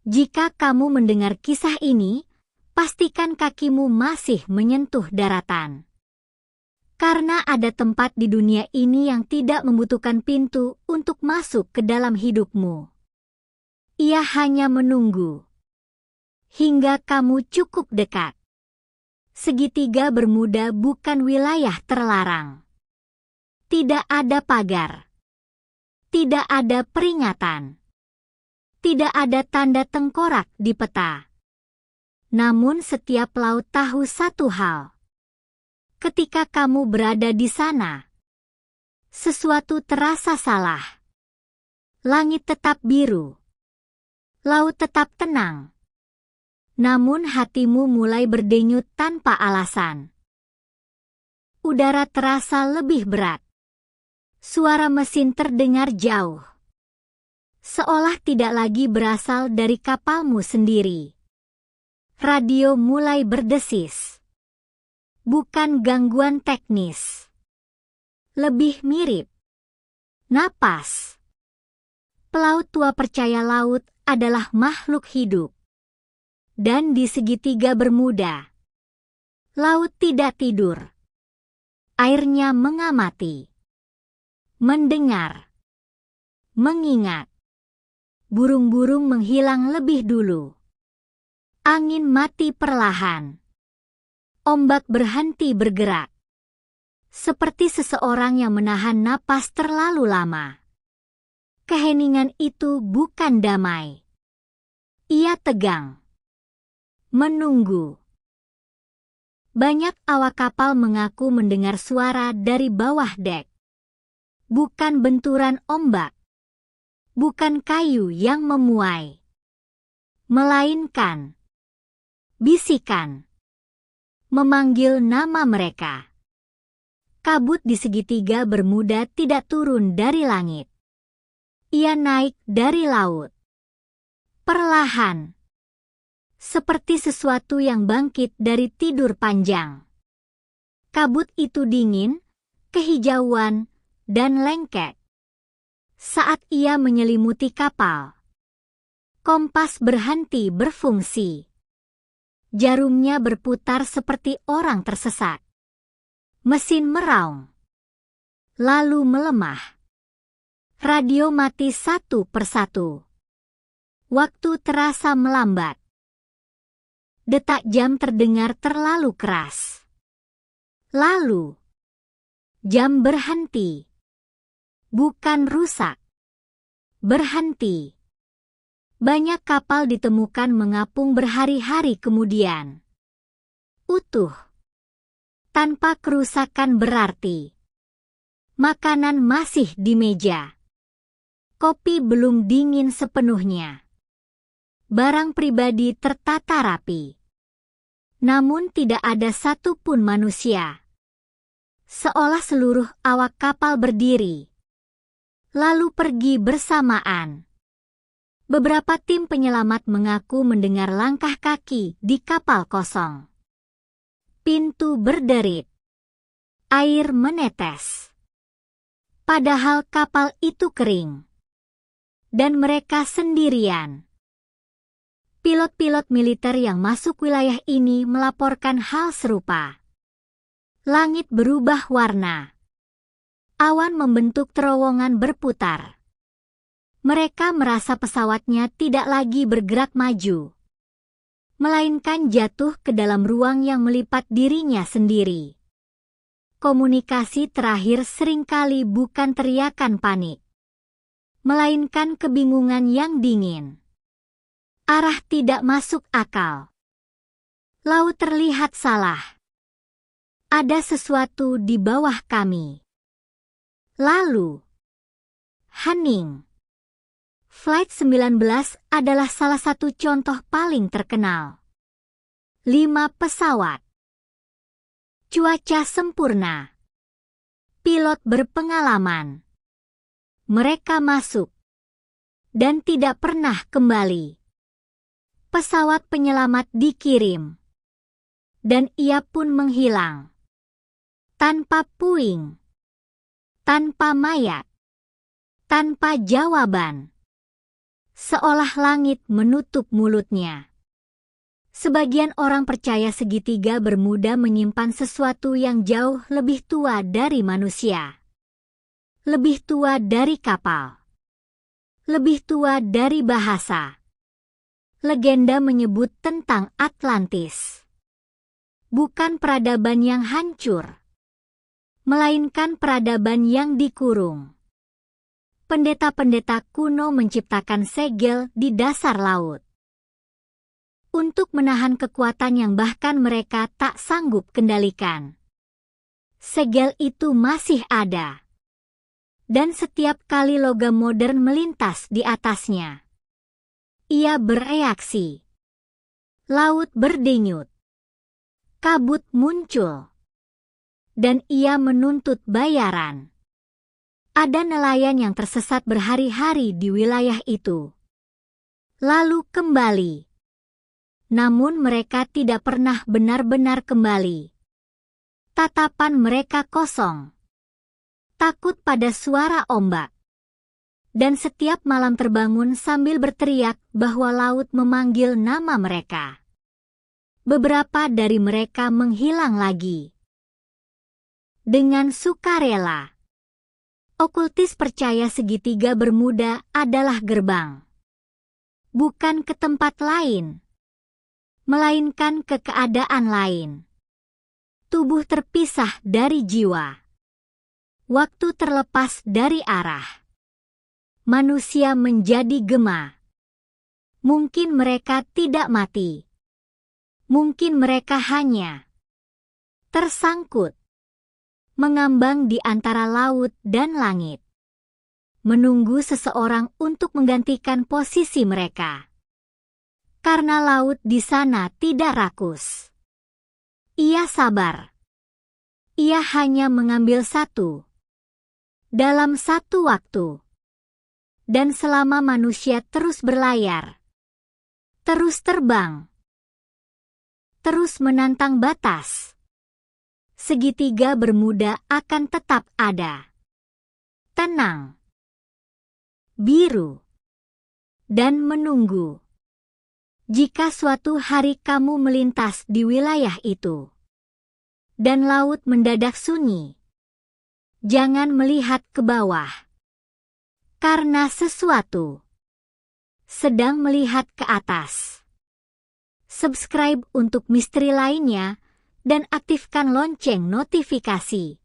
Jika kamu mendengar kisah ini, pastikan kakimu masih menyentuh daratan. Karena ada tempat di dunia ini yang tidak membutuhkan pintu untuk masuk ke dalam hidupmu. Ia hanya menunggu hingga kamu cukup dekat. Segitiga Bermuda bukan wilayah terlarang. Tidak ada pagar. Tidak ada peringatan. Tidak ada tanda tengkorak di peta. Namun setiap laut tahu satu hal. Ketika kamu berada di sana, sesuatu terasa salah. Langit tetap biru. Laut tetap tenang. Namun hatimu mulai berdenyut tanpa alasan. Udara terasa lebih berat. Suara mesin terdengar jauh. Seolah tidak lagi berasal dari kapalmu sendiri. Radio mulai berdesis. Bukan gangguan teknis. Lebih mirip napas. Pelaut tua percaya laut adalah makhluk hidup. Dan di segitiga Bermuda, laut tidak tidur. Airnya mengamati. Mendengar. Mengingat. Burung-burung menghilang lebih dulu. Angin mati perlahan. Ombak berhenti bergerak. Seperti seseorang yang menahan napas terlalu lama. Keheningan itu bukan damai. Ia tegang. Menunggu. Banyak awak kapal mengaku mendengar suara dari bawah dek. Bukan benturan ombak. Bukan kayu yang memuai. Melainkan bisikan. Memanggil nama mereka. Kabut di segitiga Bermuda tidak turun dari langit. Ia naik dari laut. Perlahan. Seperti sesuatu yang bangkit dari tidur panjang. Kabut itu dingin, kehijauan, dan lengket. Saat ia menyelimuti kapal, kompas berhenti berfungsi. Jarumnya berputar seperti orang tersesat. Mesin meraung. Lalu melemah. Radio mati satu persatu. Waktu terasa melambat. Detak jam terdengar terlalu keras. Lalu, jam berhenti. Bukan rusak. Berhenti. Banyak kapal ditemukan mengapung berhari-hari kemudian. Utuh. Tanpa kerusakan berarti. Makanan masih di meja. Kopi belum dingin sepenuhnya. Barang pribadi tertata rapi. Namun tidak ada satupun manusia. Seolah seluruh awak kapal berdiri. Lalu pergi bersamaan. Beberapa tim penyelamat mengaku mendengar langkah kaki di kapal kosong. Pintu berderit. Air menetes. Padahal kapal itu kering. Dan mereka sendirian. Pilot-pilot militer yang masuk wilayah ini melaporkan hal serupa. Langit berubah warna. Awan membentuk terowongan berputar. Mereka merasa pesawatnya tidak lagi bergerak maju, melainkan jatuh ke dalam ruang yang melipat dirinya sendiri. Komunikasi terakhir seringkali bukan teriakan panik, melainkan kebingungan yang dingin. Arah tidak masuk akal. Laut terlihat salah. Ada sesuatu di bawah kami. Lalu, hening. Flight 19 adalah salah satu contoh paling terkenal. 5 pesawat. Cuaca sempurna. Pilot berpengalaman. Mereka masuk. Dan tidak pernah kembali. Pesawat penyelamat dikirim. Dan ia pun menghilang. Tanpa puing. Tanpa mayat. Tanpa jawaban. seolah langit menutup mulutnya. Sebagian orang percaya segitiga Bermuda menyimpan sesuatu yang jauh lebih tua dari manusia. Lebih tua dari kapal. Lebih tua dari bahasa. Legenda menyebut tentang Atlantis. Bukan peradaban yang hancur, melainkan peradaban yang dikurung. Pendeta-pendeta kuno menciptakan segel di dasar laut untuk menahan kekuatan yang bahkan mereka tak sanggup kendalikan. Segel itu masih ada, dan setiap kali logam modern melintas di atasnya, ia bereaksi. Laut berdenyut, kabut muncul, dan ia menuntut bayaran. Ada nelayan yang tersesat berhari-hari di wilayah itu, lalu kembali. Namun mereka tidak pernah benar-benar kembali. Tatapan mereka kosong, takut pada suara ombak, dan setiap malam terbangun sambil berteriak bahwa laut memanggil nama mereka. Beberapa dari mereka menghilang lagi. Dengan sukarela, okultis percaya segitiga Bermuda adalah gerbang, bukan ke tempat lain, melainkan ke keadaan lain. Tubuh terpisah dari jiwa. Waktu terlepas dari arah. Manusia menjadi gema. Mungkin mereka tidak mati. Mungkin mereka hanya tersangkut, mengambang di antara laut dan langit, menunggu seseorang untuk menggantikan posisi mereka. Karena laut di sana tidak rakus. Ia sabar. Ia hanya mengambil satu. Dalam satu waktu. Dan selama manusia terus berlayar. Terus terbang. Terus menantang batas. Segitiga Bermuda akan tetap ada. Tenang. Biru. Dan menunggu. Jika suatu hari kamu melintas di wilayah itu, dan laut mendadak sunyi, jangan melihat ke bawah, karena sesuatu sedang melihat ke atas. Subscribe untuk misteri lainnya, dan aktifkan lonceng notifikasi.